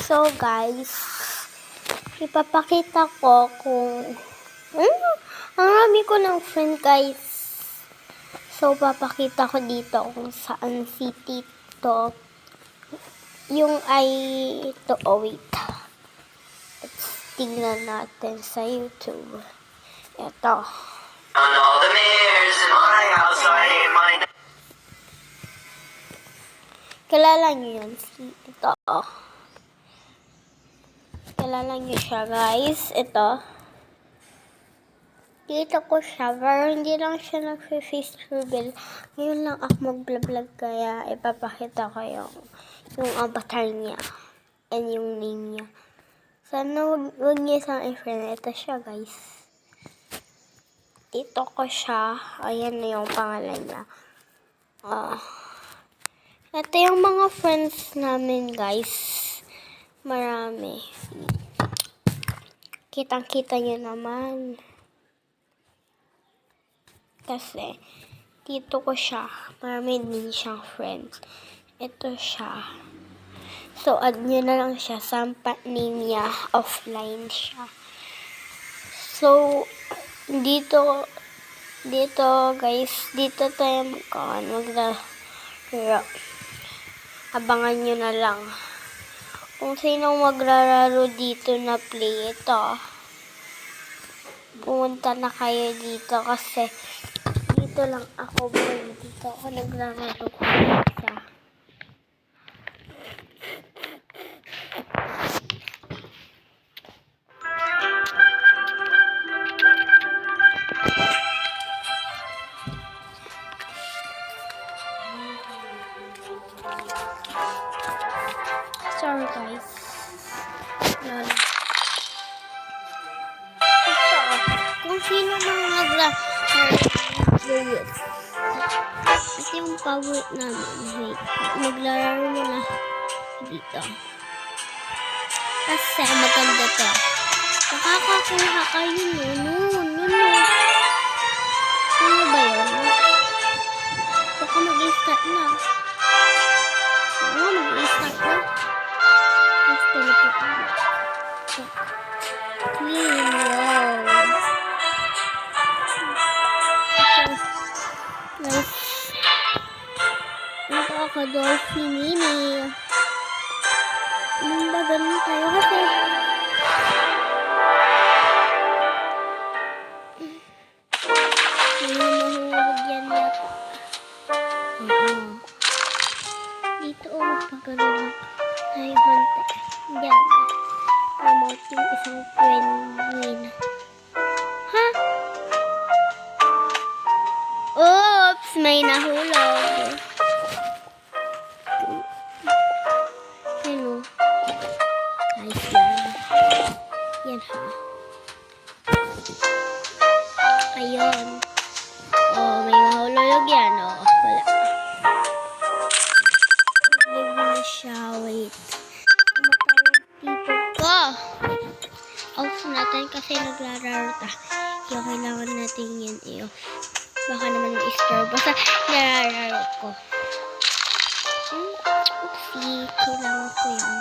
So guys, ipapakita ko kung ang rami ko ng friend guys. So papakita ko dito kung saan city to. Yung ay ito, wait. Let's tingnan natin sa YouTube. Ito. Kilala nyo yun? Ito. Kilala nyo siya, guys. Ito. Dito ko siya. Pero hindi lang siya nag-face reveal. Ngayon lang ako mag-vlog kaya ipapakita ko yung avatar niya. And yung name niya. Sana huwag niya isang i-friend. Ito siya, guys. Dito ko siya. Ayan na yung pangalan niya. Ito yung mga friends namin, guys. Marami. Kitang-kita nyo naman. Kasi, dito ko siya. Marami din siyang friends. Ito siya. So, add nyo na lang siya. Sampa name niya. Offline siya. So, dito guys. Dito tayo maglalaro. Abangan nyo na lang. Kung sino maglaro dito na play ito, pumunta na kayo dito kasi dito lang ako boy. Dito ako naglalaro ko isa. Sorry guys. Yan. Ito. Kung sino mang naglalaro. Ito yung favorite namin. Wait. Maglalaro muna dito. Kasi maganda to. Nakakakuha kayo nun. Ano ba yun? Baka mag-start na. Mag-start na. Let's teleport na. Clean. Wow. Nice. Ito ako, Dolphin Mini. Anong ba ganun tayo kasi? May mahulog yan natin. Dito magpagano'n tayo hante. Yan. Promote yung isang penguin. Ha? Oops! May nahulog. Hello. Guys, yan. Yan ha. Ayun. Oh, may mahulog yan. Oh, wala. Live na siya. Wait. Tumatawag dito ko. Off natin kasi naglalaro ta. Yung kailangan natin yan i-off. Baka naman ma-istorbo. Basta naglalaro ko. Oopsie. Kailangan ko yan.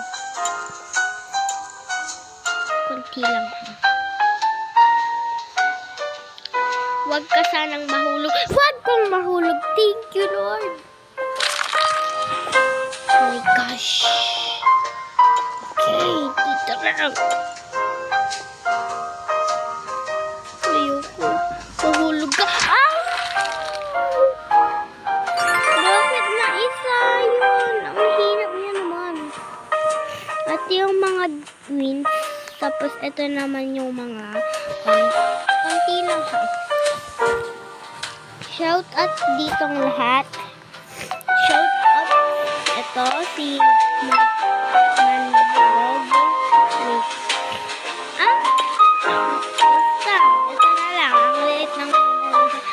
Kunti lang ha. Huwag ka sanang mahulog. Huwag kang mahulog. Thank you, Lord. Oh my gosh. Okay, dito lang. Ayoko. Mahulog ka. Ah! Bakit na isa yun? Ang hirap niya naman. At yung mga wins. Tapos ito naman yung mga konti lang ha. Shout out ditong lahat. Shout out ito si Mandog. Basta. Ito na lang. Ang liit ng Morgan.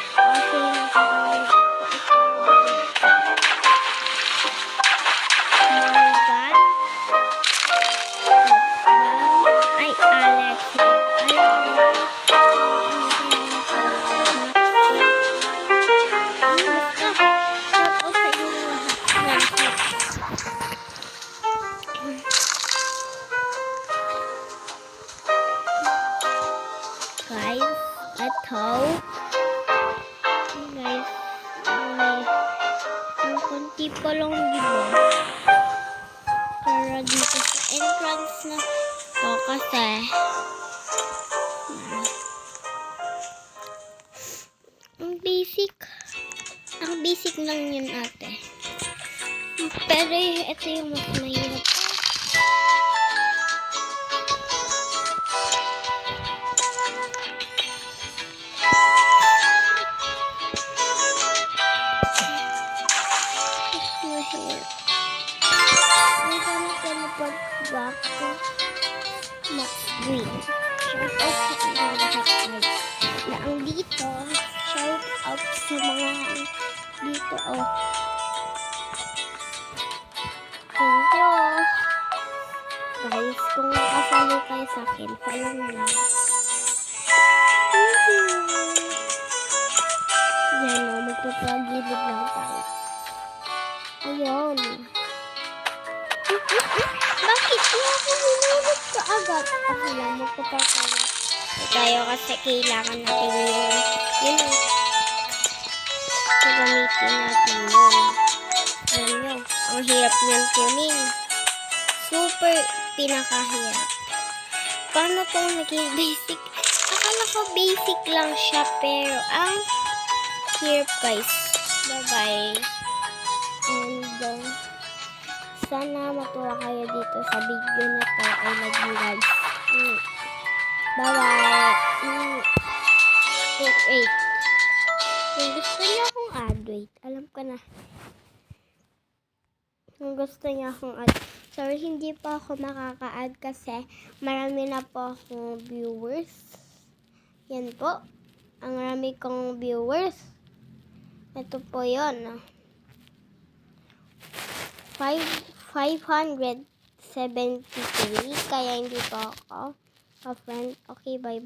Ay, Alex. Guys, ang konti pa lang diba? Para dito sa entrance na to kasi ang basic lang yun ate. Pero ito yung mas mahirap. We're gonna teleport back to Max Green. Shout out sa mga lahat guys na ang dito. Shout out sa mga dito Thank you. Guys, kung nakasali kayo sa akin, follow mo lang. Yan o, magpapagilid lang tayo. Ayun. Bakit? Hinulog ka agad. Okay lang, magpapagilid tayo kasi kailangan natin yun. Gagamitin natin yun. Alam nyo, ang hirap niyan kunin. Super pinakahirap. Paano itong naging basic? Akala ko basic lang siya, pero ang hirap guys. Bye-bye. And sana matuwa kayo dito sa video na to. I love you guys. Bye-bye. Wait. Kung gusto niyo akong add, wait. Alam ko na. Kung gusto niyo akong add. Sorry, hindi pa ako makaka-add kasi marami na po akong viewers. Yan po. Ang marami kong viewers. Ito po yun. 573. Kaya hindi po ako a-friend. Okay, bye-bye.